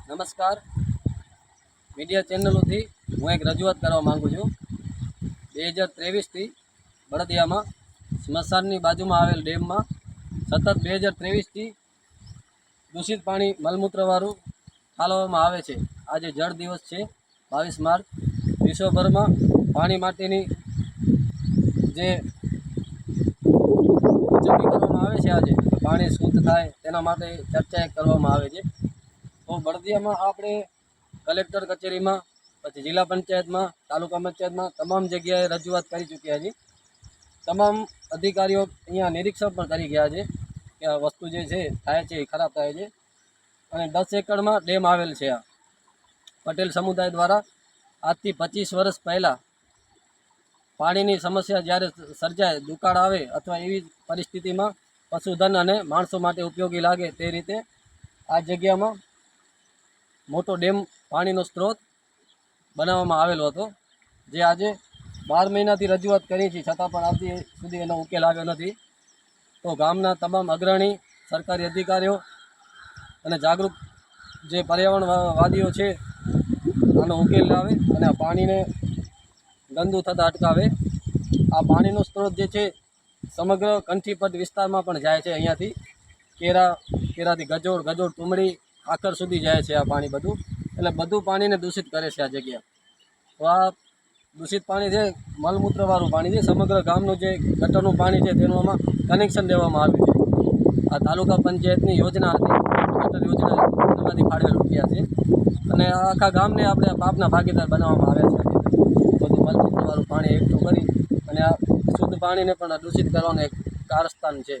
નમસ્કાર. મીડિયા ચેનલોથી હું એક રજૂઆત કરવા માગું છું. 2023થી બળદિયામાં સ્મશાનની બાજુમાં આવેલ ડેમમાં સતત 2023થી દૂષિત પાણી મલમૂત્રવાળું ઠાલવવામાં આવે છે. આજે જળ દિવસ છે, 22 માર્ચ. વિશ્વભરમાં પાણી માટેની જે ઉજવણી કરવામાં આવે છે, આજે પાણી શુદ્ધ થાય તેના માટે ચર્ચા કરવામાં આવે છે. તો બળદિયામાં આપણે કલેક્ટર કચેરીમાં, પછી જિલ્લા પંચાયતમાં, તાલુકા પંચાયતમાં તમામ જગ્યાએ રજૂઆત કરી ચૂક્યા છે. તમામ અધિકારીઓ અહીંયા નિરીક્ષણ પણ કરી ગયા છે કે આ વસ્તુ જે છે થાય છે એ ખરાબ થાય છે. અને 10 એકડમાં ડેમ આવેલ છે. આ પટેલ સમુદાય દ્વારા આજથી 25 વર્ષ પહેલાં પાણીની સમસ્યા જ્યારે સર્જાય, દુકાળ આવે અથવા એવી પરિસ્થિતિમાં પશુધન અને માણસો માટે ઉપયોગી લાગે તે રીતે આ જગ્યામાં મોટો ડેમ પાણીનો સ્ત્રોત બનાવવામાં આવેલો હતો, જે આજે 12 મહિનાથી રજૂઆત કરી છે, છતાં પણ આજ સુધી એનો ઉકેલ આવ્યો નથી. તો ગામના તમામ અગ્રણી સરકારી અધિકારીઓ અને જાગૃત જે પર્યાવરણવાદીઓ છે આનો ઉકેલ લાવે અને આ પાણીને ગંદુ થતાં અટકાવે. આ પાણીનો સ્ત્રોત જે છે સમગ્ર કંઠીપટ વિસ્તારમાં પણ જાય છે. અહીંયાથી કેરાથી ગજોડ ટુમડી આખર સુધી જાય છે આ પાણી બધું. એટલે બધું પાણીને દૂષિત કરે છે આ જગ્યા. તો આ દૂષિત પાણી છે, મલમૂત્રવાળું પાણી છે. સમગ્ર ગામનું જે ગટરનું પાણી છે તેનું આમાં કનેક્શન દેવામાં આવ્યું છે. આ તાલુકા પંચાયતની યોજના હતી, ગટર યોજના, એમાંથી ફાળવેલ રૂપિયા છે. અને આખા ગામને આપણે પાપના ભાગીદાર બનાવવામાં આવ્યા છે. બધું મલમૂત્રવાળું પાણી એકઠું કરી અને આ શુદ્ધ પાણીને પણ દૂષિત કરવાનું એક કારસ્તાન છે.